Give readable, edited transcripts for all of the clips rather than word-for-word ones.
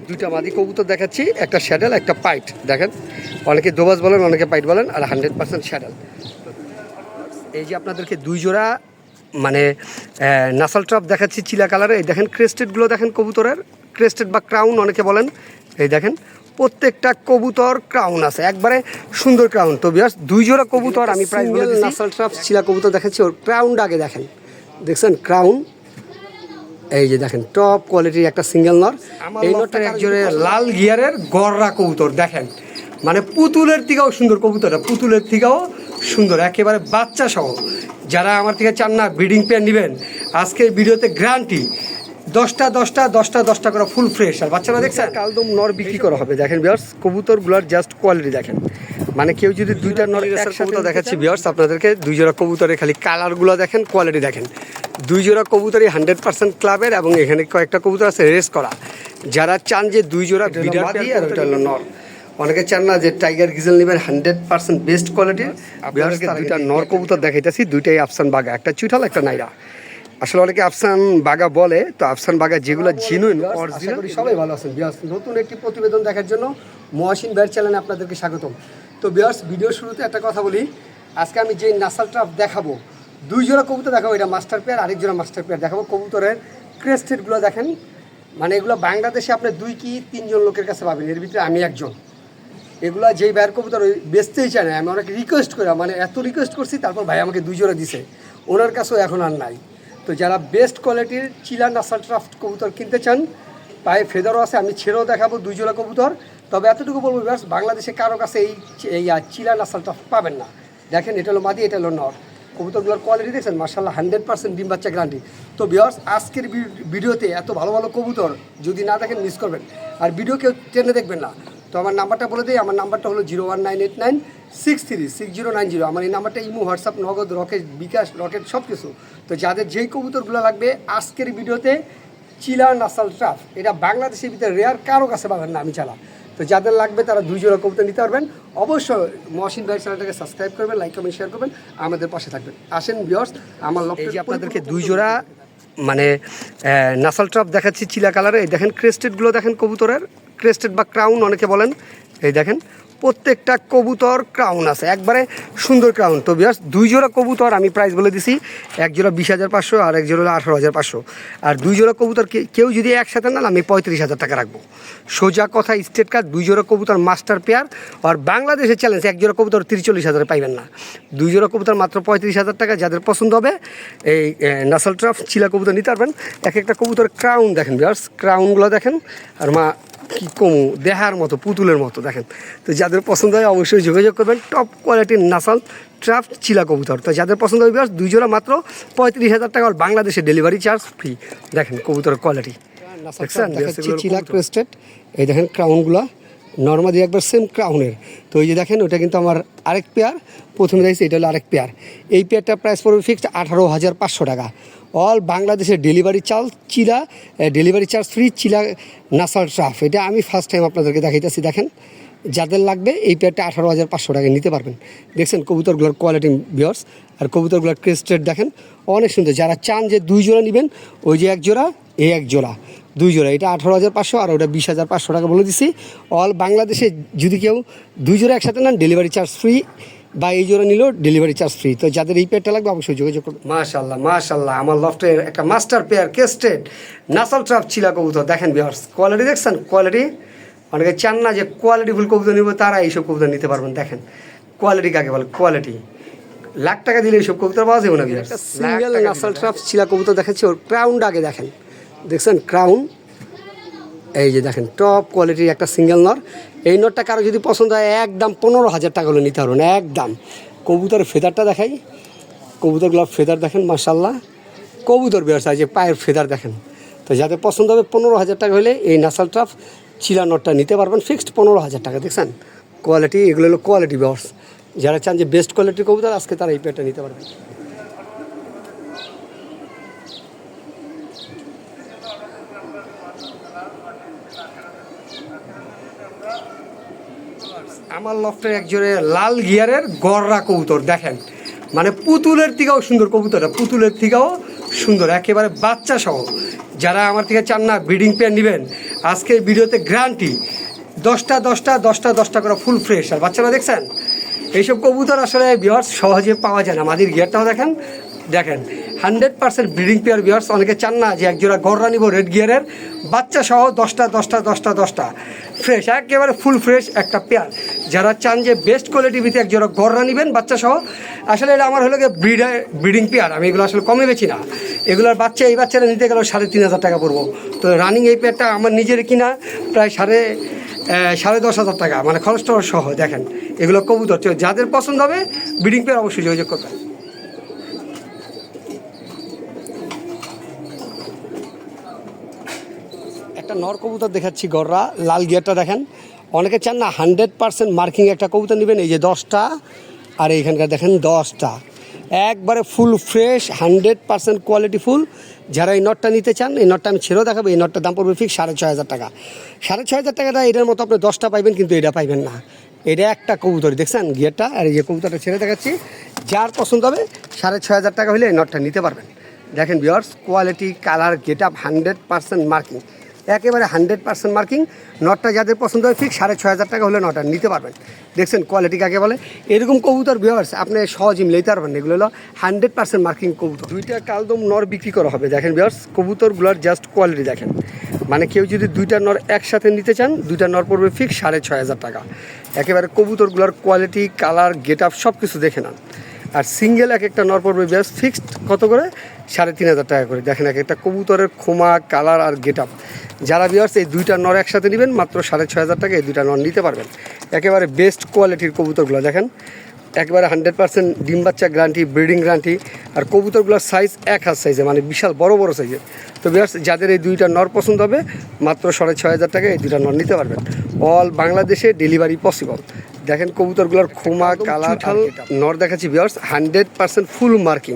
দুইটা মাদি কবুতর দেখাচ্ছি, একটা শ্যাডেল একটা পাইট। দেখেন, অনেকে দোবাজ বলেন, অনেকে পাইট বলেন, আর 100% শ্যাডেল। এই যে আপনাদেরকে দুই জোড়া মানে নাসাল ট্রাপ দেখাচ্ছি চিলা কালারে। এই দেখেন ক্রেস্টেডগুলো দেখেন, কবুতরের ক্রেস্টেড বা ক্রাউন অনেকে বলেন। এই দেখেন প্রত্যেকটা কবুতর ক্রাউন আছে, একবারে সুন্দর ক্রাউন। তো বিয়াস দুই জোড়া কবুতর আমি প্রাইস বলে দিচ্ছি। নাসাল ট্রাপ চিলা কবুতর দেখাচ্ছি, ওর ক্রাউনটা আগে দেখেন। দেখছেন ক্রাউন, এই যে দেখেন টপ কোয়ালিটির একটা সিঙ্গেল নর। এই নরটার একজোড়ে লাল গিয়ারের গররা কবুতর দেখেন, মানে পুতুলের থেকেও সুন্দর কবুতরটা, পুতুলের থেকেও সুন্দর, একেবারে বাচ্চা সহ। যারা আমার থেকে চান না ব্রিডিং পেয়ার নেবেন, আজকের ভিডিওতে গ্যারান্টি 10টা করে ফুল ফ্রেশ। আর বাচ্চারা দেখছেন কালদম নর বিক্রি করা হবে। দেখেন বিয়ার্স কবুতরগুলোর জাস্ট কোয়ালিটি দেখেন, মানে কেউ যদি দুইটা নর কবুতর দেখাচ্ছি বিয়ার্স আপনাদেরকে, দুই জোড়া কবুতরের খালি কালারগুলো দেখেন, কোয়ালিটি দেখেন। দুই জোড়া কবুতরই 100% ক্লাবের, এবং এখানে কয়েকটা কবুতর আছে রেস করা। যারা চান যে দুই জোড়া বিডার মাদি আর ওটা হলো নর, অনেকে চান না যে টাইগার গিজেল নেবেন 100% বেস্ট কোয়ালিটির, আপনাদেরকে দুইটা নর কবুতর দেখাইতেছি। দুইটাই আফসান বাগা, একটা চুইঠাল একটা নাইরা। আসলে অনেকে আফসান বাগা বলে, তো আফসান বাগা যেগুলো জেনুইন অরিজিনাল। সবাই ভালো আছেন বিয়ার্স, নতুন একটি প্রতিবেদন দেখার জন্য মহাসিন ভাইয়ের চ্যানেলে আপনাদেরকে স্বাগতম। তো বিয়ার্স ভিডিওর শুরুতে একটা কথা বলি, আজকে আমি যে নাসাল ট্রাপ দেখাবো, দুই জোড়া কবুতর দেখাবো, এটা মাস্টার পেয়ার, আরেক জোড়া মাস্টার পেয়ার দেখাবো। কবুতরের ক্রেস্টেডগুলো দেখেন, মানে এগুলো বাংলাদেশে আপনি 2 কি 3 জন লোকের কাছে পাবেন, এর ভিতরে আমি একজন। এগুলো যেই ভাইয়ের কবুতর বেচতেই চায় না, আমি অনেক রিকোয়েস্ট করি, মানে এত রিকোয়েস্ট করছি, তারপর ভাই আমাকে দুই জোড়া দিছে, ওনার কাছেও এখন আর নাই। তো যারা বেস্ট কোয়ালিটির চিলা নাসাল ট্রাফ কবুতর কিনতে চান, পায়ে ফেদারও আছে, আমি ছেড়েও দেখাবো দুই জোড়া কবুতর। তবে এতটুকু বলবো ব্যাস, বাংলাদেশে কারো কাছে এই চিলা নাসাল ট্রাফ পাবেন না। দেখেন এটা হলো মাদি, এটা হলো নর। কবুতরগুলোর কোয়ালিটি দেখছেন মার্শাল্লাহ, 100% ডিম বাচ্চা গ্যারান্টি। তো ভিউয়ার্স আজকের ভিডিওতে এত ভালো ভালো কবুতর যদি না দেখেন মিস করবেন, আর ভিডিও কেউ টেনে দেখবেন না। তো আমার নাম্বারটা বলে দিই, আমার নাম্বারটা হলো 01989636090। আমার এই নাম্বারটা ইমো, হোয়াটসঅ্যাপ, নগদ, রকেট, বিকাশ, রকেট সব কিছু। তো যাদের যেই কবুতরগুলো লাগবে আজকের ভিডিওতে চিলা নাসাল ট্রাফ, এটা বাংলাদেশের ভিতরে রেয়ার, কারো কাছে পাবেন না আমি ছাড়া। তো যাদের লাগবে তারা দুই জোড়া কবুতর নিতে পারবেন। অবশ্যই মহসিন ভাই চ্যানেলটাকে সাবস্ক্রাইব করবেন, লাইক কমেন্ট শেয়ার করবেন, আমাদের পাশে থাকবেন। আসেন ভিউয়ার্স, আমার লক্ষ্য যে আপনাদেরকে দুই জোড়া মানে নাসাল ট্রাপ দেখাচ্ছি চিলা কালারে। এই দেখেন ক্রেস্টেডগুলো দেখেন, কবুতরের ক্রেস্টেড বা ক্রাউন অনেকে বলেন। এই দেখেন প্রত্যেকটা কবুতর ক্রাউন আছে, একবারে সুন্দর ক্রাউন। তো বিয়াস দুই জোড়া কবুতর আমি প্রাইস বলে দিছি, এক জোড়া 20,500 আর এক জোড়া 18,500। আর দুই জোড়া কবুতর কেউ যদি একসাথে নেন আমি 35,000 টাকা রাখবো। সোজা কথা স্টেট কার্ড, দুই জোড়া কবুতর মাস্টার পেয়ার। আর বাংলাদেশের চ্যালেঞ্জ, এক জোড়া কবুতর 43,000 পাইবেন না, দুই জোড়া কবুতর মাত্র 35,000 টাকা। যাদের পছন্দ হবে এই নাসাল ট্রাফ চিলা কবুতর নিতে পারবেন। এক একটা কবুতর ক্রাউন দেখেন বিয়াস, ক্রাউনগুলো দেখেন, আর মা কি কমু দেহার মতো, পুতুলের মতো দেখেন। তো যাদের পছন্দ হয় অবশ্যই যোগাযোগ করবেন, টপ কোয়ালিটির নাসাল ট্রাফ চিলা কবুতর। তো যাদের পছন্দ হবে দুই জোড়া মাত্র 35,000 টাকা, আর বাংলাদেশে ডেলিভারি চার্জ ফ্রি। দেখেন কবুতরের কোয়ালিটি দেখছেন, চিলা ক্রেস্টেড। এই দেখেন ক্রাউনগুলো নর্মালি একবার সেম ক্রাউনের। তো এই যে দেখেন ওটা কিন্তু আমার আরেক পেয়ার, প্রথমে দেখছি এটা হলো আরেক পেয়ার। এই পেয়ারটা প্রাইস পড়বে ফিক্সড 18,500 টাকা। অল বাংলাদেশের ডেলিভারি চার্জ চিলা, ডেলিভারি চার্জ ফ্রি চিলা নাসাল ট্রাফ। এটা আমি ফার্স্ট টাইম আপনাদেরকে দেখাইতেছি। দেখেন যাদের লাগবে এই পেয়ারটা 18,500 টাকায় নিতে পারবেন। দেখছেন কবুতরগুলোর কোয়ালিটি ভিউয়ার্স, আর কবুতরগুলোর ক্রেস্টেড দেখেন অনেক সুন্দর। যারা চান যে দুই জোড়া নেবেন, ওই যে এক জোড়া, এই এক জোড়া, দুই জোড়া, এটা 18,500 আর ওটা 20,500 টাকা বলে দিছি। অল বাংলাদেশে যদি কেউ দুই জোড়া একসাথে নেন ডেলিভারি চার্জ ফ্রি, বা এই জোড়া নিলেও ডেলিভারি চার্জ ফ্রি। তো যাদের এই পেয়ারটা লাগবে অবশ্যই যোগাযোগ করবেন। মাশাল্লাহ মাশাল্লাহ, আমার লফটের একটা মাস্টার পেয়ার ক্রেস্টেড নাসাল ট্রাফ চিলা কবুতর দেখেন ভিউয়ার্স, কোয়ালিটি দেখছেন কোয়ালিটি। অনেকে চান না যে কোয়ালিটিফুল কবুতর নিব, তারা এইসব কবুতর নিতে পারবেন। দেখেন কোয়ালিটি কাকে বলে, কোয়ালিটি লাখ টাকা দিলে এইসব কবুতর পাওয়া যাবে না ভিউয়ার্স। সিঙ্গেল নাসাল ট্রাফ চিলা কবুতর দেখাচ্ছি, ওর ক্রাউনটা আগে দেখেন। দেখছেন ক্রাউন, এই যে দেখেন টপ কোয়ালিটির একটা সিঙ্গেল নর। এই নরটা কারো যদি পছন্দ হয় একদম 15,000 টাকা হলে নিতে পারবেন একদম। কবুতরের ফেদারটা দেখাই, কবুতরগুলোর ফেদার দেখেন মাশাল্লাহ, কবুতর বেরোচ্ছে যে পায়ের ফেদার দেখেন। তো যাদের পছন্দ হবে 15,000 টাকা হলে এই নাসাল ট্রাফ চিলা নটটা নিতে পারবেন ফিক্সড 15,000 টাকা। দেখছেন কোয়ালিটি, এগুলো হলো কোয়ালিটি বেয়ার্স। যারা চান যে বেস্ট কোয়ালিটির কবুতর আজকে তারা এই পেয়ারটা নিতে পারবেন। আমার লফটের একজোড়ে লাল গিয়ারের গররা কবুতর দেখেন, মানে পুতুলের থেকেও সুন্দর কবুতরটা, পুতুলের থেকেও সুন্দর, একেবারে বাচ্চা সহ। যারা আমার থেকে চান না ব্রিডিং পেয়ার নেবেন, আজকের ভিডিওতে গ্যারান্টি 10টা করে ফুল ফ্রেশ। আর বাচ্চারা দেখছেন এইসব কবুতর আসলে ভিউয়ার্স সহজে পাওয়া যায় না। মাদির গিয়ারটাও দেখেন 100% ব্রিডিং পেয়ার ভিউয়ার্স। অনেকে চান না যে একজোড়া গররা নিব রেড গিয়ারের, বাচ্চা সহ 10টা ফ্রেশ, একেবারে ফুল ফ্রেশ একটা পেয়ার। যারা চান যে বেস্ট কোয়ালিটি ভিতরে একজোড়া গররা নেবেন বাচ্চা সহ, আসলে এটা আমার হলো গিয়ে ব্রিডিং পেয়ার, আমি এগুলো আসলে কমে বেছি না। এগুলোর বাচ্চা এই বাচ্চারা নিতে গেলেও 3,500 টাকা পড়বো। তো রানিং এই পেয়ারটা আমার নিজের কিনা প্রায় 10,500 টাকা, মানে খরচটা সহ। দেখেন এগুলো কবুতর, যাদের পছন্দ হবে ব্রিডিং পেয়ার অবশ্যই যোগাযোগ করবেন। একটা নর কবুতর দেখাচ্ছি গররা, লাল গিয়ারটা দেখেন। অনেকে চান না 100% মার্কিং একটা কবুতর নেবেন, এই যে 10টা, আর এইখানকার দেখেন 10টা একবারে ফুল ফ্রেশ 100% কোয়ালিটি ফুল। যারা এই নটটা নিতে চান, এই নটটা আমি ছেড়েও দেখাবো। এই নটটার দাম পড়বে ফিক্স 6,500 টাকা। 6,500 টাকাটা এটার মতো আপনি 10টা পাইবেন, কিন্তু এটা পাইবেন না। এটা একটা কবুতর দেখছেন গিয়ারটা, আর এই যে কবুতরটা ছেড়ে দেখাচ্ছি। যার পছন্দ হবে 6,500 টাকা হলে এই নটটা নিতে পারবেন। দেখেন viewers, quality, colour, get up 100% marking, একেবারে 100% মার্কিং। নটটা যাদের পছন্দ হয় ঠিক 6,500 টাকা হলে নটটা নিতে পারবেন। দেখছেন কোয়ালিটি কাকে বলে। এরকম কবুতর ভিউয়ার্স আপনি সহজে মিলাইতে পারবেন। এগুলো হলো 100% মার্কিং কবুতর। 2টা কালদম নর বিক্রি করা হবে। দেখেন ভিউয়ার্স, কবুতরগুলোর জাস্ট কোয়ালিটি দেখেন। মানে কেউ যদি 2টা নর একসাথে নিতে চান, 2টা নর পড়বে ফিক্স 6,500 টাকা। একেবারে কবুতরগুলোর কোয়ালিটি, কালার, গেট আপ সব কিছু দেখে নেন। আর সিঙ্গেল এক একটা নর পড়বে জাস্ট ফিক্সড কত করে, 3,500 টাকা করে। দেখেন এক একটা কবুতরের খোমা, কালার আর গেট আপ। যারা ভিউয়ার্স এই 2টা নর একসাথে নেবেন মাত্র 6,500 টাকা এই 2টা নর নিতে পারবেন। একেবারে বেস্ট কোয়ালিটির কবুতরগুলো দেখেন, একবারে 100% ডিম বাচ্চা গ্যারান্টি, ব্রিডিং গ্যারান্টি। আর কবুতরগুলোর সাইজ এক হাত সাইজে, মানে বিশাল বড় সাইজের। তো ভিউয়ার্স যাদের এই 2টা নর পছন্দ হবে মাত্র 6,500 টাকা এই 2টা নর নিতে পারবেন। অল বাংলাদেশে ডেলিভারি পসিবল। দেখেন কবুতরগুলোর খোমা, কালার, নর দেখাচ্ছি ভিউয়ার্স 100% ফুল মার্কিং।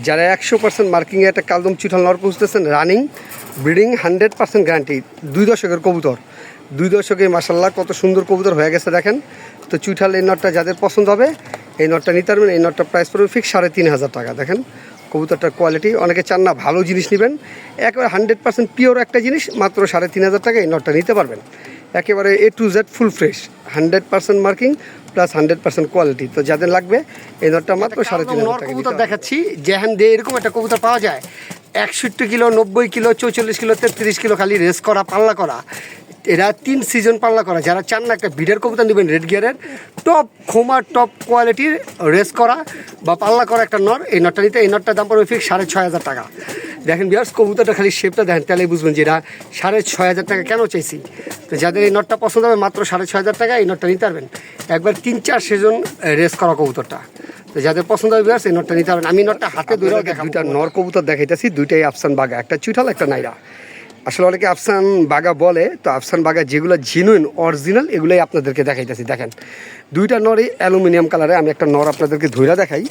যারা 100% মার্কিংয়ে একটা কালদম চুঠাল নর খুঁজতেছেন, রানিং, ব্রিডিং, 100% গ্যারান্টি, 2 দশকের কবুতর, 2 দশকে মাশাল্লাহ কত সুন্দর কবুতর হয়ে গেছে দেখেন। তো চুঠাল এই নটটা যাদের পছন্দ হবে এই নটটা নিতে পারবেন। এই নটটা প্রাইস পড়বে ফিক্স 3,500 টাকা। দেখেন কবুতরটার কোয়ালিটি। অনেকে চান না ভালো জিনিস নেবেন, একেবারে 100% পিওর একটা জিনিস, মাত্র 3,500 টাকা এই নটটা নিতে পারবেন। একেবারে A to Z full fresh, 100% marking plus 100% quality. তো যাদের লাগবে এই নটটা মাত্র 3,500 টাকা। কবুতর দেখাচ্ছি যেহান দিয়ে এরকম একটা কবুতর পাওয়া যায় 61 কিলো, 90 কিলো, 44 কিলো, 33 কিলো, খালি রেস করা, পাল্লা করা। এরা 3 সিজন পাল্লা করা। যারা চান না একটা ভিডের কবুতর নেবেন রেড গিয়ারের, টপ খোমা, টপ কোয়ালিটির রেস করা বা পাল্লা করা একটা নর, এই নটটা নিতে। এই নটটার দাম পড়বে ফিক্স 6,500 টাকা। দেখেন ভিউয়ার্স কবুতরটা খালি শেপটা দেখেন, তাহলে বুঝবেন যে এরা 6,500 টাকা কেন চাইছি। তো যাদের এই নটটা পছন্দ হবে মাত্র 6,500 টাকা এই নটটা নিতে পারবেন। একবার 3-4 সিজন রেস করা কবুতরটা। তো যাদের পছন্দ হবে ভিউয়ার্স এই নটটা নিতে পারবেন। আমি নটটা হাতে ধরে 2টা নর কবুতর দেখাইতেছি, 2টাই আফসান বাগা, একটা চুঠাল একটা নাইরা। আসলে অনেকে আফসান বাগা বলে, তো আফসান বাগা যেগুলো জেনুইন অরিজিনাল এগুলোই আপনাদেরকে দেখাইতেছি। দেখেন 2টা নরই অ্যালুমিনিয়াম কালারে। আমি একটা নর আপনাদেরকে ধইরা দেখাই।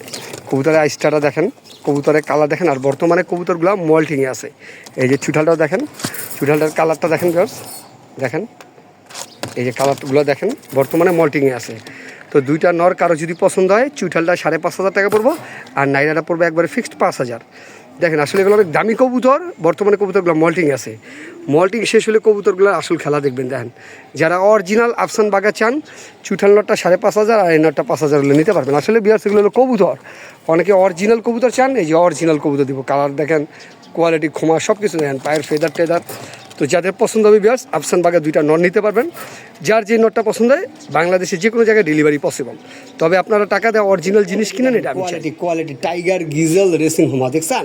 কবুতরের আইসটাটা দেখেন, কবুতরের কালার দেখেন। আর বর্তমানে কবুতরগুলো মল্টিংয়ে আছে। এই যে চুঠালটাও দেখেন, চুঠালটার কালারটা দেখেন ভিউয়ার্স, দেখেন এই যে কালারগুলো দেখেন, বর্তমানে মল্টিংয়ে আছে। তো 2টা নর কারো যদি পছন্দ হয়, চুঠালটা 5,500 টাকা পড়বো, আর নাইরাটা পড়বে একবারে ফিক্সড 5,000। দেখেন আসলে এগুলো অনেক দামি কবুতর, বর্তমানে কবুতরগুলো মল্টিং আছে। মল্টিং শেষ হলে কবুতরগুলোর আসল খেলা দেখবেন। দেখেন যারা অরিজিনাল আফসান বাগা চান, চুঠাল নটটা 5,500 আর এই নটটা 5,000 হলে নিতে পারবেন। আসলে বিয়ার্স এগুলো হলো কবুতর। অনেকে অরিজিনাল কবুতর চান, এই যে অরিজিনাল কবুতর দিব। কালার দেখেন, কোয়ালিটি, খোমা সব কিছু দেখেন, পায়ের ফেদার টেদার। তো যাদের পছন্দ হবে বিয়ার্স আফসান বাগা 2টা নট নিতে পারবেন। যার যে নটটা পছন্দ হয় বাংলাদেশে যে কোনো জায়গায় ডেলিভারি পসিবল। তবে আপনারা টাকা দেওয়া অরিজিনাল জিনিস কিনেন। এটা কোয়ালিটি টাইগার গিজেল রেসিং হোমা দেখছেন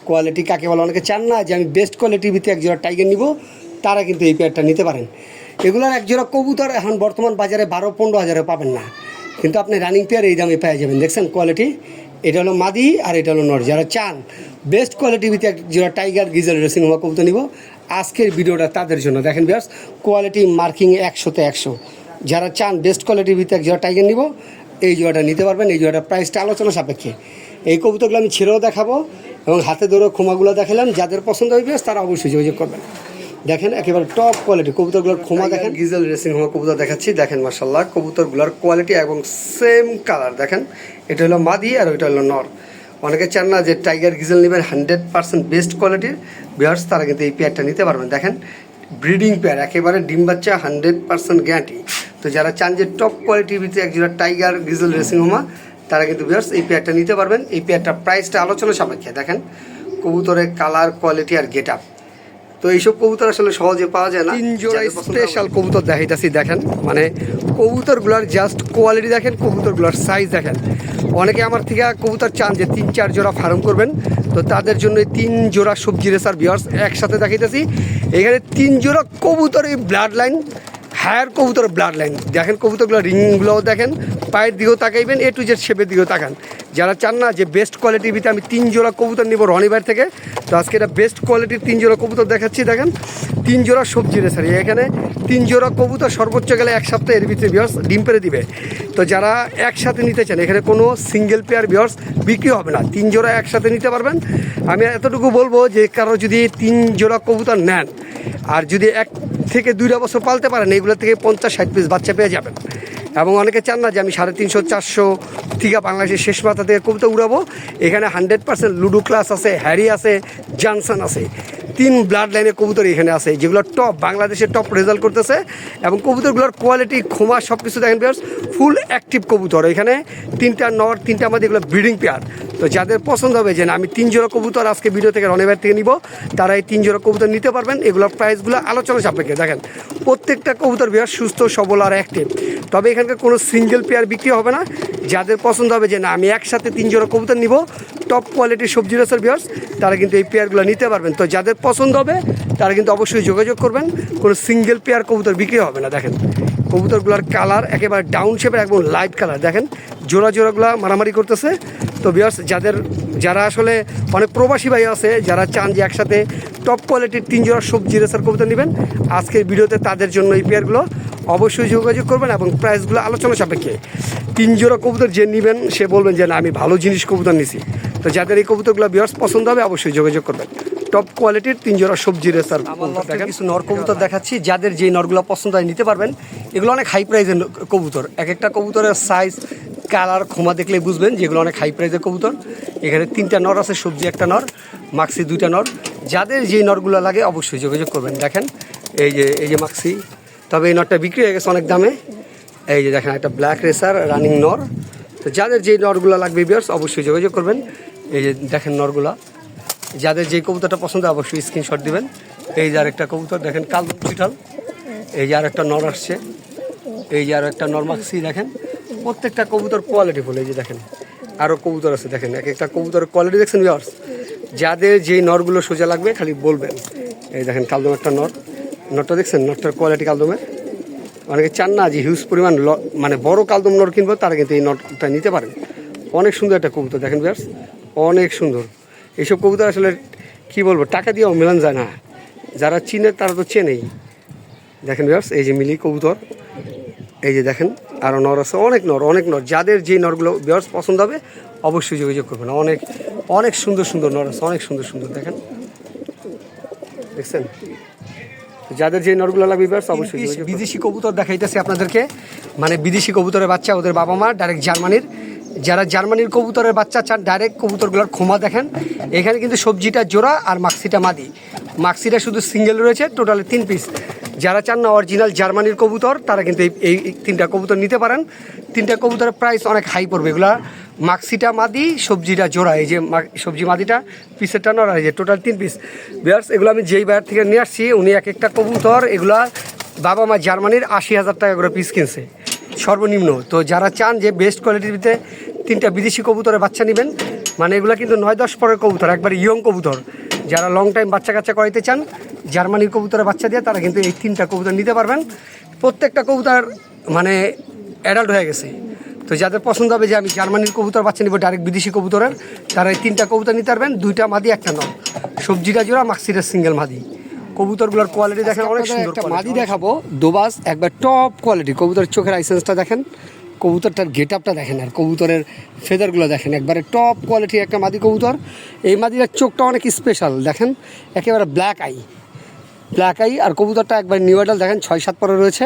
কোয়ালিটি কাকে বলে। অনেকে চান না যে আমি বেস্ট কোয়ালিটির ভিতরে একজোড়া টাইগার নিব, তারা কিন্তু এই পেয়ারটা নিতে পারেন। এগুলোর একজোড়া কবুতর এখন বর্তমান বাজারে 12-15 হাজারে পাবেন না, কিন্তু আপনি রানিং পেয়ার এই দামে পেয়ে যাবেন। দেখছেন কোয়ালিটি, এটা হলো মাদি আর এটা হলো নর। যারা চান বেস্ট কোয়ালিটির ভিতরে একজোড়া টাইগার গিজেল রেসিং হোমা কবুতর নিব, আজকের ভিডিওটা তাদের জন্য। দেখেন ভিউয়ার্স কোয়ালিটি মার্কিং 100-তে 100। যারা চান বেস্ট কোয়ালিটির ভিতরে একজোড়া টাইগার নিব, এই জোড়াটা নিতে পারবেন। এই জোড়াটা প্রাইসটা আলোচনা সাপেক্ষে। এই কবুতরগুলো আমি ছেড়েও দেখাবো এবং হাতে ধরে খোমাগুলো দেখালাম। যাদের পছন্দ হবে তারা অবশ্যই যোগাযোগ করবেন। দেখেন একেবারে টপ কোয়ালিটি কবুতরগুলোর খোমা দেখেন, গিজেল রেসিং হোমা কবুতর দেখাচ্ছি। দেখেন মাশাআল্লাহ কবুতরগুলোর কোয়ালিটি এবং সেম কালার। দেখেন এটা হলো মাদি আর ওইটা হলো নর। অনেকে চান না যে টাইগার গিজেল নেবেন 100% বেস্ট কোয়ালিটির, ভিউয়ার্স তারা কিন্তু এই পেয়ারটা নিতে পারবেন। দেখেন ব্রিডিং পেয়ার, একেবারে ডিম বাচ্চা 100% গ্যারান্টি। তো যারা চান যে টপ কোয়ালিটির ভিতরে একজোড়া টাইগার গ্রিজেল রেসিং হোমা, তারা কিন্তু ভিউয়ার্স এই পেয়ারটা নিতে পারবেন। এই পেয়ারটা প্রাইসটা আলোচনা সাপেক্ষে। দেখেন কবুতরের কালার, কোয়ালিটি আর গেট আপ, তো এইসব কবুতর আসলে সহজে পাওয়া যায় না। 3 জোড়া স্পেশাল কবুতর দেখাইতেছি, দেখেন মানে কবুতরগুলোর জাস্ট কোয়ালিটি দেখেন, কবুতরগুলোর সাইজ দেখেন। অনেকে আমার থেকে কবুতর চান যে 3-4 জোড়া ফার্ম করবেন, তো তাদের জন্য 3 জোড়া সবজি রেসার ভিউয়ার্স একসাথে দেখাইতেছি। এখানে 3 জোড়া কবুতর, এই ব্লাড লাইন হায়ার কবুতর ব্লাড লাইন দেখেন, কবুতরগুলো রিংগুলোও দেখেন, পায়ের দিকেও তাকাইবেন, এ টু জেড শেপের দিকেও তাকান। যারা চান না যে বেস্ট কোয়ালিটির ভিতরে আমি 3 জোড়া কবুতর নিব রনিবার থেকে, তো আজকে এটা বেস্ট কোয়ালিটির 3 জোড়া কবুতর দেখাচ্ছি। দেখেন 3 জোড়া সবজি রেসার, এখানে 3 জোড়া কবুতর সর্বোচ্চ গেলে 1 সপ্তাহ এর ভিতরে ভিউয়ার্স ডিম পেড়ে দিবে। তো যারা একসাথে নিতে চান, এখানে কোনো সিঙ্গেল পেয়ার ভিউয়ার্স বিক্রি হবে না, 3 জোড়া একসাথে নিতে পারবেন। আমি এতটুকু বলবো যে কারো যদি 3 জোড়া কবুতর নেন আর যদি 1 থেকে 2 বছর পালতে পারেন, এইগুলো থেকে 50-60 পিস বাচ্চা পেয়ে যাবেন। এবং অনেকে চান না যে আমি 350-400 থেকে বাংলাদেশের শেষ মাথা থেকে কবুতর উড়াবো, এখানে 100% লুডো ক্লাস আছে, হ্যারি আছে, জনসন আছে, 3 ব্লাড লাইনের কবুতর এখানে আছে, যেগুলো টপ বাংলাদেশের টপ রেজাল্ট করতেছে। এবং কবুতরগুলোর কোয়ালিটি, খোমা সব কিছু দেখেন ভিউয়ার্স, ফুল অ্যাক্টিভ কবুতর। এখানে 3টা নর, 3টা আমাদের এগুলো ব্রিডিং পেয়ার। তো যাদের পছন্দ হবে যে না আমি 3 জোড়া কবুতর আজকে ভিডিও থেকে রনিবার থেকে নিব, তারা এই 3 জোড়া কবুতর নিতে পারবেন। এগুলোর প্রাইসগুলো আলোচনা সাপেক্ষে। দেখেন প্রত্যেকটা কবুতর ভিউয়ার্স সুস্থ সবল আর অ্যাক্টিভ। তবে এখানকার কোনো সিঙ্গেল পেয়ার বিক্রি হবে না। যাদের পছন্দ হবে যে না আমি একসাথে 3 জোড়া কবুতর নিব টপ কোয়ালিটির সবজি রেসার ভিউয়ার্স, তারা কিন্তু এই পেয়ারগুলো নিতে পারবেন। তো যাদের পছন্দ হবে তারা কিন্তু অবশ্যই যোগাযোগ করবেন, কোনো সিঙ্গেল পেয়ার কবুতর বিক্রি হবে না। দেখেন কবুতরগুলোর কালার একেবারে ডাউন শেপের, একদম লাইট কালার। দেখেন জোড়াগুলো মারামারি করতেছে। তো ভিউয়ার্স যারা আসলে অনেক প্রবাসী ভাই আছে, যারা চান যে একসাথে টপ কোয়ালিটির 3 জোড়া সবজি রেসার কবুতর নেবেন, আজকের ভিডিওতে তাদের জন্য এই পেয়ারগুলো অবশ্যই যোগাযোগ করবেন এবং প্রাইসগুলো আলোচনা সাপেক্ষে। 3 জোড়া কবুতর যে নেবেন সে বলবেন যে না আমি ভালো জিনিস কবুতর নিছি। তো যাদের এই কবুতরগুলো ভিউয়ার্স পছন্দ হবে অবশ্যই যোগাযোগ করবেন। টপ কোয়ালিটির 3 জোড়া সবজি রেসার দেখেন, কিছু নর কবুতর দেখাচ্ছি, যাদের যেই নরগুলো পছন্দ হয় নিতে পারবেন। এগুলো অনেক হাই প্রাইজের কবুতর, এক একটা কবুতরের সাইজ, কালার, খোমা দেখলে বুঝবেন যেগুলো অনেক হাই প্রাইজের কবুতর। এখানে 3টা নর আছে, সবজি 1টা নর, মাক্সি 2টা নর। যাদের যেই নরগুলো লাগে অবশ্যই যোগাযোগ করবেন। দেখেন এই যে মাক্সি, তবে এই নরটা বিক্রি হয়ে গেছে অনেক দামে। এই যে দেখেন একটা ব্ল্যাক রেসার রানিং নর। তো যাদের যেই নরগুলো লাগবে ভিউয়ার্স অবশ্যই যোগাযোগ করবেন। এই যে দেখেন নরগুলা, যাদের যেই কবুতরটা পছন্দ অবশ্যই স্ক্রিনশট দিবেন। এই যে আরেকটা কবুতর দেখেন কালদম চিটাল, এই যে আরেকটা নর আসছে, এই যে আরও একটা নর মাক্সি। দেখেন প্রত্যেকটা কবুতর কোয়ালিটি ফুল। এই যে দেখেন আরও কবুতর আছে, দেখেন এক একটা কবুতরের কোয়ালিটি দেখছেন ভিউয়ার্স। যাদের যেই নরগুলো সোজা লাগবে খালি বলবেন। এই দেখেন কালদম একটা নরটা দেখছেন, নরটার কোয়ালিটি কালদমের। অনেকে চান না যে হিউজ পরিমাণ মানে বড় কালদম নর কিনবো, তারা কিন্তু এই নরটা নিতে পারেন। অনেক সুন্দর একটা কবুতর দেখেন ভিউয়ার্স, অনেক সুন্দর। এইসব কবুতর আসলে কী বলবো, টাকা দিয়েও মেলান যায় না, যারা চিনে তারা তো চেনেই। দেখেন ভিউয়ার্স এই যে মিলি কবুতর, এই যে দেখেন আরও নর আছে, অনেক নর। যাদের যে নরগুলো ভিউয়ার্স পছন্দ হবে অবশ্যই যোগাযোগ করবেন। অনেক সুন্দর নর আছে, অনেক সুন্দর। দেখেন দেখছেন, যাদের যে নরগুলো লাগবে ভিউয়ার্স অবশ্যই। বিদেশি কবুতর দেখাইতেছি আপনাদেরকে, মানে বিদেশি কবুতরের বাচ্চা, ওদের বাবা মা ডাইরেক্ট জার্মানির। যারা জার্মানির কবুতরের বাচ্চা চান ডাইরেক্ট কবুতরগুলোর খোমা দেখেন। এখানে কিন্তু সবজিটা জোড়া আর মাক্সিটা মাদি, মাক্সিটা শুধু সিঙ্গেল রয়েছে, টোটালে 3 পিস। যারা চান না অরিজিনাল জার্মানির কবুতর তারা কিন্তু এই 3টা কবুতর নিতে পারেন। 3টা কবুতরের প্রাইস অনেক হাই পড়বে। এগুলা মাক্সিটা মাদি, সবজিটা জোড়া। এই যে সবজি মাদিটা পিসেরটা নর, এই যে টোটাল 3 পিস ভিউয়ার্স। এগুলো আমি যেই বাইরে থেকে নিয়ে আসছি, উনি এক একটা কবুতর এগুলা বাবা মা জার্মানির 80,000 টাকা করে পিস কিনছে সর্বনিম্ন। তো যারা চান যে বেস্ট কোয়ালিটির ভিতরে 3টা বিদেশি কবুতরের বাচ্চা নেবেন, মানে এগুলো কিন্তু 9-10 পরের কবুতর, একবার ইয়ং কবুতর। যারা লং টাইম বাচ্চা কাচ্চা করাইতে চান জার্মানির কবুতরের বাচ্চা দিয়ে, তারা কিন্তু এই 3টা কবুতর নিতে পারবেন। প্রত্যেকটা কবুতর মানে অ্যাডাল্ট হয়ে গেছে। তো যাদের পছন্দ হবে যে আমি জার্মানির কবুতর বাচ্চা নিব ডাইরেক্ট বিদেশি কবুতরের, তারা এই 3টা কবুতর নিতে পারবেন। 2টা মাদি 1টা নর, সবজিটা জোড়া, মাক্সিটা সিঙ্গেল মাদি। কবুতরগুলোর কোয়ালিটি দেখেন অনেক সুন্দর। একটা মাদি দেখাবো দোবাস, একবার টপ কোয়ালিটি। কবুতরের চোখের আইসেন্সটা দেখেন, কবুতরটার গেট আপটা দেখেন, আর কবুতরের ফেদারগুলো দেখেন, একবারে টপ কোয়ালিটির একটা মাদি কবুতর। এই মাদিটার চোখটা অনেক স্পেশাল, দেখেন একেবারে ব্ল্যাক আই। আর কবুতরটা একবার নিউ অ্যাডাল্ট, দেখেন 6-7 পরে রয়েছে।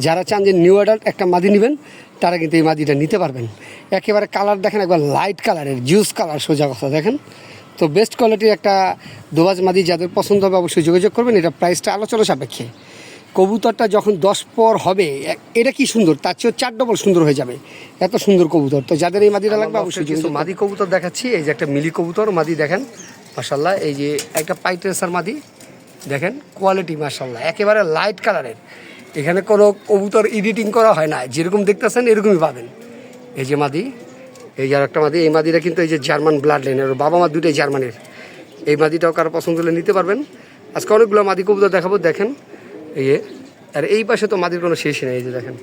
যারা চান যে নিউ অ্যাডাল্ট একটা মাদি নেবেন তারা কিন্তু এই মাদিটা নিতে পারবেন। একেবারে কালার দেখেন, একবার লাইট কালারের, জুস কালার সোজা কথা। দেখেন তো বেস্ট কোয়ালিটির একটা দোবাজ মাদি যাদের পছন্দ হবে অবশ্যই যোগাযোগ করবেন। এটা প্রাইসটা আলোচনা সাপেক্ষে। কবুতরটা যখন 10 পর হবে এটা কি সুন্দর, তার চেয়েও 4 ডবল সুন্দর হয়ে যাবে, এত সুন্দর কবুতর। তো যাদের এই মাদিটা লাগবে অবশ্যই কিছু মাদি কবুতর দেখাচ্ছি। এই যে একটা মিলি কবুতর মাদি দেখেন মাশাল্লাহ, এই যে একটা পাইট রেসার মাদি দেখেন, কোয়ালিটি মাশাল্লাহ একেবারে লাইট কালারের। এখানে কোনো কবুতর এডিটিং করা হয় না, যেরকম দেখতেছেন এরকমই পাবেন। এই যে মাদি, এই যে আর একটা মাদি, এই মাদিটা কিন্তু এই যে জার্মান ব্লাড লাইনের, বাবা মা দুটোই জার্মানির। এই মাদিটাও কারো পছন্দ হলে নিতে পারবেন। আজকে অনেকগুলো মাদি কবুতর দেখাবো দেখেন। এই আর এই পাশে তো মাদির কোনো শেষই নেই। এই যে দেখেন,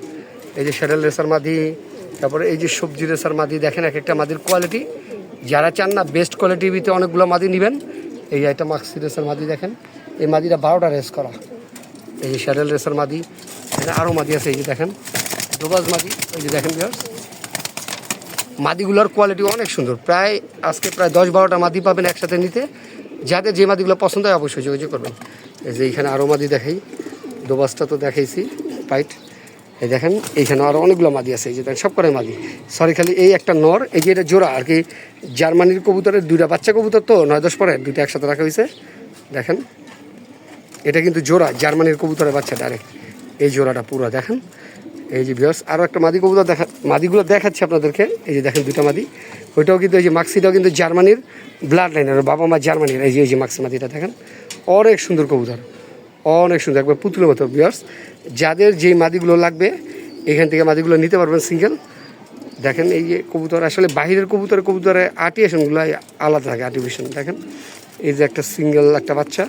এই যে শ্যাডেল রেসার মাদি, তারপরে এই যে সবজি রেসার মাদি দেখেন, এক একটা মাদির কোয়ালিটি। যারা চান না বেস্ট কোয়ালিটির ভিতরে অনেকগুলো মাদি নেবেন, এই যে একটা মাক্সি রেসার মাদি দেখেন, এই মাদিটা 12টা রেস করা। এই যে শ্যাডেল রেসার মাদি, এখানে আরও মাদি আছে। এই যে দেখেন দোবাজ মাদি, এই যে দেখেন ভিউয়ার্স, মাদিগুলোর কোয়ালিটি অনেক সুন্দর। আজকে প্রায় 10-12টা মাদি পাবেন একসাথে নিতে। যাদের যে মাদিগুলো পছন্দ হয় অবশ্যই যোগাযোগ করবেন। এই যে এইখানে আরও মাদি দেখাই, দোবাজটা তো দেখাইছি পাইট। এই দেখেন এইখানে আরও অনেকগুলো মাদি আছে। এই যে দেখেন সব করে মাদি, সরি খালি এই একটা নর। এই যে এটা জোড়া আর কি, জার্মানির কবুতরের 2টা বাচ্চা কবুতর, তো 9-10 পরের 2টা একসাথে রাখা হয়েছে। দেখেন এটা কিন্তু জোড়া জার্মানির কবুতরের বাচ্চা ডাইরেক্ট, এই জোড়াটা পুরো দেখেন। এই যে ভিউয়ার্স আরও একটা মাদি কবুতর মাদিগুলো দেখাচ্ছি আপনাদেরকে। এই যে দেখেন 2টা মাদি, ওইটাও কিন্তু এই যে মাক্সিটাও কিন্তু জার্মানির ব্লাড লাইনের, বাবা মা জার্মানির। এই যে মাক্সি মাদিটা দেখেন, অনেক সুন্দর কবুতর, অনেক সুন্দর, একবার পুতুলের মতো। ভিউয়ার্স যাদের যেই মাদিগুলো লাগবে এখান থেকে মাদিগুলো নিতে পারবেন সিঙ্গেল। দেখেন এই যে কবুতর, আসলে বাহিরের কবুতরের আর্টিফিশিয়ালগুলো আলাদা থাকে, আর্টিফিশিয়াল দেখেন। এই যে একটা সিঙ্গেল একটা বাচ্চা,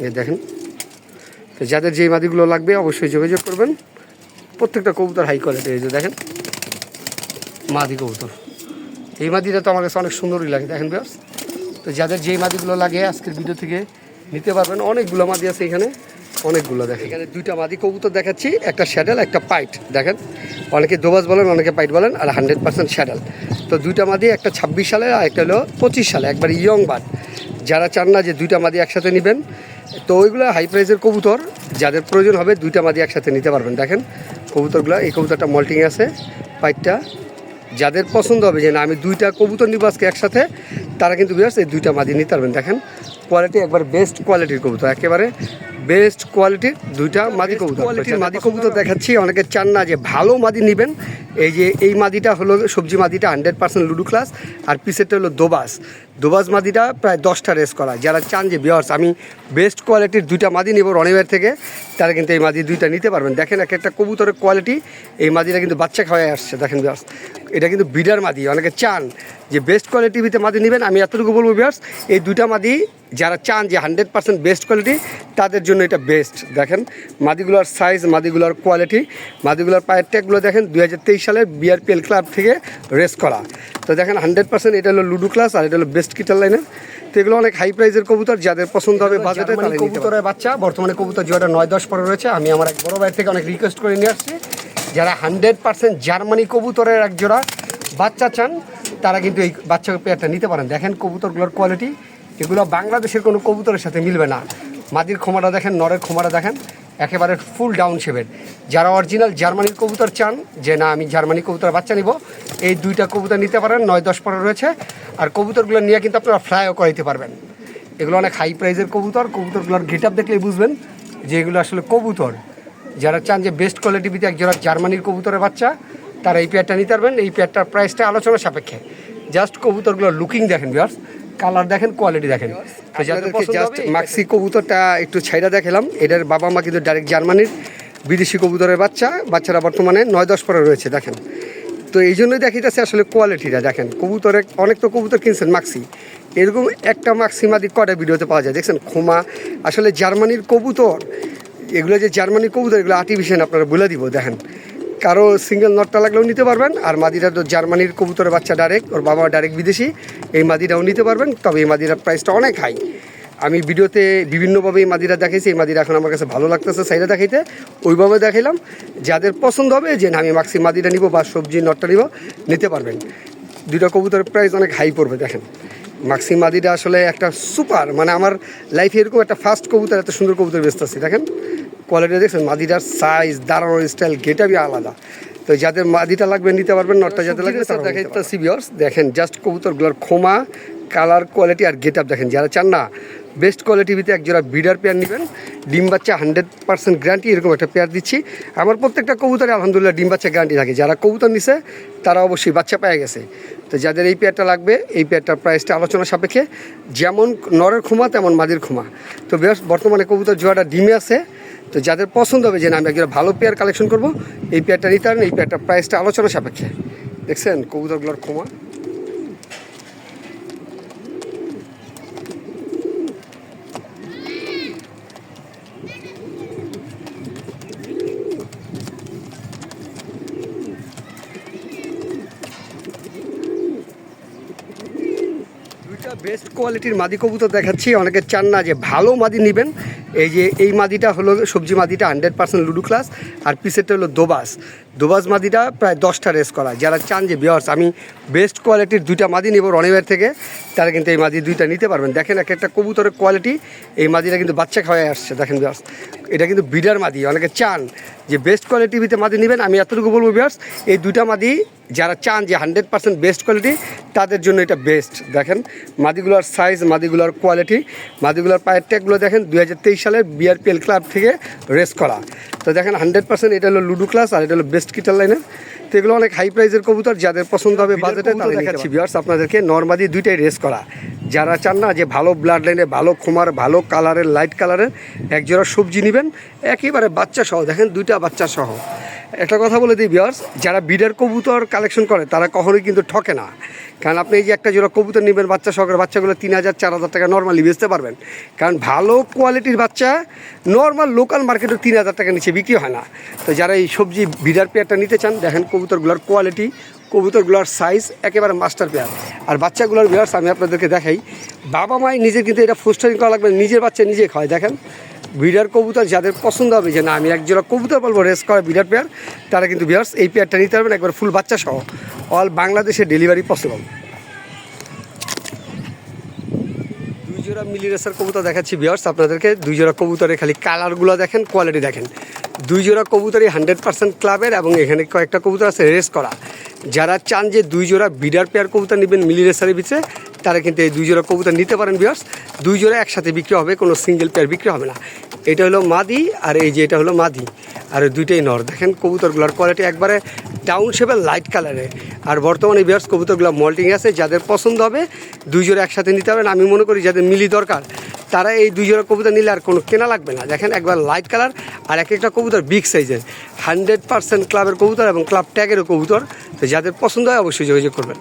এই দেখেন। তো যাদের যেই মাদিগুলো লাগবে অবশ্যই যোগাযোগ করবেন। প্রত্যেকটা কবুতর হাই কোয়ালিটি। এই যে দেখেন মাদি কবুতর, এই মাদিটা তো আমার কাছে অনেক সুন্দরই লাগে দেখেন ভিউয়ার্স। তো যাদের যেই মাদিগুলো লাগে আজকের ভিডিও থেকে নিতে পারবেন। অনেকগুলো মাদি আছে এখানে, অনেকগুলো দেখেন। এখানে 2টা মাদি কবুতর দেখাচ্ছি, একটা শ্যাডেল একটা পাইট দেখেন। অনেকে দোবাজ বলেন, অনেকে পাইট বলেন, আর 100% শ্যাডেল। তো 2টা মাদি, একটা 26 সালের আর একটা হলো 25 সালে, একবার ইয়ং বার্ড। যারা চান না যে 2টা মাদি একসাথে নেবেন, তো ওইগুলো হাই প্রাইসের কবুতর, যাদের প্রয়োজন হবে 2টা মাদি একসাথে নিতে পারবেন। দেখেন কবুতরগুলো, এই কবুতরটা মল্টিং আছে পাইটটা। যাদের পছন্দ হবে যে না আমি 2টা কবুতর নিব আজকে একসাথে, তারা কিন্তু ভিউয়ার্স এই 2টা মাদি নিতে পারবেন। দেখেন কোয়ালিটি একবার বেস্ট কোয়ালিটির কবুতর, একেবারে বেস্ট কোয়ালিটির 2টা মাদি কবুতর। মাদি কবুতর দেখাচ্ছি, অনেকে চান না যে ভালো মাদি নেবেন। এই যে এই মাদিটা হলো সবজি মাদিটা 100% লুডু ক্লাস, আর পিসেরটা হলো দোবাজ মাদিটা প্রায় 10টা রেস করা। যারা চান যে ভিউয়ার্স আমি বেস্ট কোয়ালিটির 2টা মাদি নেব রনিবার থেকে, তারা কিন্তু এই মাদি 2টা নিতে পারবেন। দেখেন এক একটা কবুতরের কোয়ালিটি, এই মাদিটা কিন্তু বাচ্চা খাওয়াই আসছে দেখেন ভিউয়ার্স। এটা কিন্তু বিডার মাদি, অনেকে চান যে বেস্ট কোয়ালিটির ভিতরে মাদি নেবেন। আমি এতটুকু বলবো ভিউয়ার্স, এই 2টা মাদি যারা চান যে 100% বেস্ট কোয়ালিটি, তাদের জন্য এটা বেস্ট। দেখেন মাদিগুলোর সাইজ, মাদিগুলোর কোয়ালিটি, মাদিগুলোর পায়ের ট্যাগগুলো দেখেন 2023 সালের বিআরপিএল ক্লাব থেকে রেস করা। তো দেখেন 100% এটা হলো লুডু ক্লাস, আর এটা হলো বেস্ট কিটার লাইনের। তো এগুলো অনেক হাই প্রাইসের কবুতর, যাদের পছন্দ হবে বাজেটে তারা কবুতরের বাচ্চা। বর্তমানে কবুতর জোড়াটা 9-10 পরে রয়েছে। আমি আমার এক বড় ভাইয়ের থেকে অনেক রিকোয়েস্ট করে নিয়ে আসছি, যারা 100% জার্মানি কবুতরের এক জোড়া বাচ্চা চান, তারা কিন্তু এই বাচ্চা পেয়ারটা নিতে পারেন। দেখেন কবুতরগুলোর কোয়ালিটি, এগুলো বাংলাদেশের কোনো কবুতরের সাথে মিলবে না। মাদির খোমাটা দেখেন, নরের খোমাটা দেখেন, একেবারে ফুল ডাউন শেপের। যারা অরিজিনাল জার্মানির কবুতর চান যে না আমি জার্মানি কবুতর বাচ্চা নিব, এই 2টা কবুতর নিতে পারেন। 9-10 পরে রয়েছে, আর কবুতরগুলো নিয়ে কিন্তু আপনারা ফ্লাইও করাইতে পারবেন। এগুলো অনেক হাই প্রাইসের কবুতরগুলোর গেট আপ দেখলেই বুঝবেন যে এগুলো আসলে কবুতর। যারা চান যে বেস্ট কোয়ালিটির ভিতরে একজোড়া জার্মানির কবুতরের বাচ্চা, তারা এই পেয়ারটা নিতে পারবেন। এই পেয়ারটার প্রাইসটা আলোচনা সাপেক্ষে। জাস্ট কবুতরগুলোর লুকিং দেখেন ভিউয়ার্স, কালার দেখেন, কোয়ালিটি দেখেন। তো যাদেরকে জাস্ট মাক্সি কবুতরটা একটু ছাইড়া দেখালাম, এটার বাবা মা কিন্তু ডাইরেক্ট জার্মানির বিদেশি কবুতরের বাচ্চারা বর্তমানে 9-10 পরে রয়েছে দেখেন। তো এই জন্যই দেখিতেছে আসলে কোয়ালিটিটা দেখেন। কবুতরে অনেক তো কবুতর কিনছেন মাক্সি, এরকম একটা মাক্সি মাদি কটা ভিডিওতে পাওয়া যায় দেখছেন। খোমা আসলে জার্মানির কবুতর, এগুলো যে জার্মানির কবুতর, এগুলো আর্টিফিশিয়াল আপনারা বলে দিব। দেখেন কারো সিঙ্গেল নটটা লাগলেও নিতে পারবেন, আর মাদিটা তো জার্মানির কবুতরের বাচ্চা ডাইরেক্ট, ওর বাবা ডাইরেক্ট বিদেশি, এই মাদিটাও নিতে পারবেন। তবে এই মাদিরার প্রাইসটা অনেক হাই। আমি ভিডিওতে বিভিন্নভাবে এই মাদিরা দেখাইছি, এই মাদিরা এখন আমার কাছে ভালো লাগতেছে সাইডে দেখাইতে, ওইভাবে দেখাইলাম। যাদের পছন্দ হবে যে আমি মাক্সি মাদিটা নিব বা সবজি নটটা নিব, নিতে পারবেন। 2টা কবুতরের প্রাইস অনেক হাই পড়বে। দেখেন মাক্সি মাদিটা আসলে একটা সুপার, মানে আমার লাইফে এরকম একটা ফার্স্ট কবুতর, এত সুন্দর কবুতর বেচতে আসছি। দেখেন কোয়ালিটি দেখছেন, মাদিটার সাইজ, দাঁড়ানোর স্টাইল, গেটআপই আলাদা। তো যাদের মাদিটা লাগবে নিতে পারবেন, নটটা যাদের লাগবে তারা দেখাইতেছি ভিউয়ার্স। দেখেন জাস্ট কবুতরগুলোর খোমা, কালার কোয়ালিটি আর গেট আপ দেখেন। যারা চান না বেস্ট কোয়ালিটির ভিতরে একজোড়া বিডার পেয়ার নেবেন, ডিম বাচ্চা 100% গ্যারান্টি, এরকম একটা পেয়ার দিচ্ছি। আমার প্রত্যেকটা কবুতরে আলহামদুলিল্লাহ ডিম বাচ্চা গ্যারান্টি থাকে। যারা কবুতর নিছে তারা অবশ্যই বাচ্চা পেয়ে গেছে। তো যাদের এই পেয়ারটা লাগবে, এই পেয়ারটার প্রাইসটা আলোচনা সাপেক্ষে, যেমন নরের খুমা তেমন মাদির খুমা। তো বেশ বর্তমানে কবুতর জোড়াটা ডিমে আছে। তো যাদের পছন্দ হবে যে না আমি একজোড়া ভালো পেয়ার কালেকশন করব, এই পেয়ারটা নিতে পারেন। এই পেয়ারটার প্রাইসটা আলোচনা সাপেক্ষে। দেখছেন কবুতরগুলোর খুমা। দুইটা বেস্ট কোয়ালিটির মাদি কবুতর দেখাচ্ছি। অনেকে চান না যে ভালো মাদি নেবেন, এই যে এই মাদিটা হলো সবজি মাদিটা 100% লুডু ক্লাস, আর পিসেরটা হলো দোবাজ মাদিটা প্রায় 10টা রেস করা। যারা চান যে বিয়ার্স আমি বেস্ট কোয়ালিটির দুইটা মাদি নেব রনিবার থেকে, তারা কিন্তু এই মাদি দুইটা নিতে পারবেন। দেখেন এক একটা কবুতরের কোয়ালিটি। এই মাদিটা কিন্তু বাচ্চা খাওয়াই আসছে দেখেন বিয়ার্স, এটা কিন্তু বিডার মাদি। অনেকে চান যে বেস্ট কোয়ালিটির ভিতরে মাদি নেবেন, আমি এতটুকু বলবো বিয়ার্স এই দুইটা মাদি যারা চান যে 100% বেস্ট কোয়ালিটি, তাদের জন্য এটা বেস্ট। দেখেন মাদিগুলোর সাইজ, মাদিগুলোর কোয়ালিটি, মাদিগুলোর পায়ের ট্যাগগুলো দেখেন 2023 সালের বিআরপিএল ক্লাব থেকে রেস করা। তো দেখেন 100% এটা হলো লুডু ক্লাস, আর এটা হলো বেস্ট কিটার লাইনের। তো এগুলো অনেক হাই প্রাইসের কবুতর, যাদের পছন্দ হবে বাজেটে তারা দেখাচ্ছি বিয়ার্স আপনাদেরকে নরমাদি দুইটাই রেস করা। যারা চান না যে ভালো ব্লাড লাইনে, ভালো খোমার, ভালো কালারের, লাইট কালারের একজোড়া সবজি নেবেন একেবারে বাচ্চা সহ, দেখেন দুইটা বাচ্চা সহ। একটা কথা বলে দিই বিয়ার্স, যারা বিডার কবুতর কালেকশন করে তারা কখনোই কিন্তু ঠকে না। কারণ আপনি এই যে একটা জোড়া কবুতর নেবেন বাচ্চা সহকারে, বাচ্চাগুলো 3000-4000 টাকা নর্মালি বেচতে পারবেন। কারণ ভালো কোয়ালিটির বাচ্চা নর্মাল লোকাল মার্কেটে 3000 টাকা নিচে বিক্রি হয় না। তো যারা এই সবজি বিডার পেয়ারটা নিতে চান, দেখেন কবুতরগুলোর কোয়ালিটি, কবুতরগুলোর সাইজ একেবারে মাস্টার পেয়ার। আর বাচ্চাগুলোর বিয়ার্স আমি আপনাদেরকে দেখাই, বাবা মাই নিজের কিন্তু এটা ফোস্টারিং করা লাগবে, নিজের বাচ্চা নিজে খায়। দেখেন বিডার কবুতর যাদের পছন্দ হবে যে না আমি একজোড়া কবুতর বলবো রেস করা বিডার পেয়ার, তারা কিন্তু বিয়ার্স এই পেয়ারটা নিতে পারবেন একবার ফুল বাচ্চা সহ। অল বাংলাদেশে ডেলিভারি পসিবল। দুই জোড়া মিলি রেসার কবুতর দেখাচ্ছি বিয়ার্স আপনাদেরকে। দুই জোড়া কবুতরে খালি কালারগুলো দেখেন, কোয়ালিটি দেখেন। দুই জোড়া কবুতরই 100% ক্লাবের, এবং এখানে কয়েকটা কবুতর আছে রেস করা। যারা চান যে দুই জোড়া বিডার পেয়ার কবুতর নেবেন মিলি রেসারের ভিতরে, তারা কিন্তু এই দুই জোড়া কবুতর নিতে পারেন বিয়ার্স। দুই জোড়া একসাথে বিক্রি হবে, কোনো সিঙ্গেল পেয়ার বিক্রি হবে না। এটা হলো মাদি, আর এই যে এটা হলো মাদি, আর দুইটাই নর। দেখেন কবুতরগুলোর কোয়ালিটি একবারে ডাউন শেপের লাইট কালারে। আর বর্তমানে বিয়ার্স কবুতরগুলো মল্টিং আছে, যাদের পছন্দ হবে দুই জোড়া একসাথে নিতে পারেন। আমি মনে করি যাদের মিলি দরকার তারা এই দুই জোড়া কবুতর নিলে আর কোনো কেনা লাগবে না। দেখেন একবার লাইট কালার, আর এক একটা কবুতর বিগ সাইজের, 100% ক্লাবের কবুতর এবং ক্লাব ট্যাগেরও কবুতর। তো যাদের পছন্দ হয় অবশ্যই যোগাযোগ করবেন।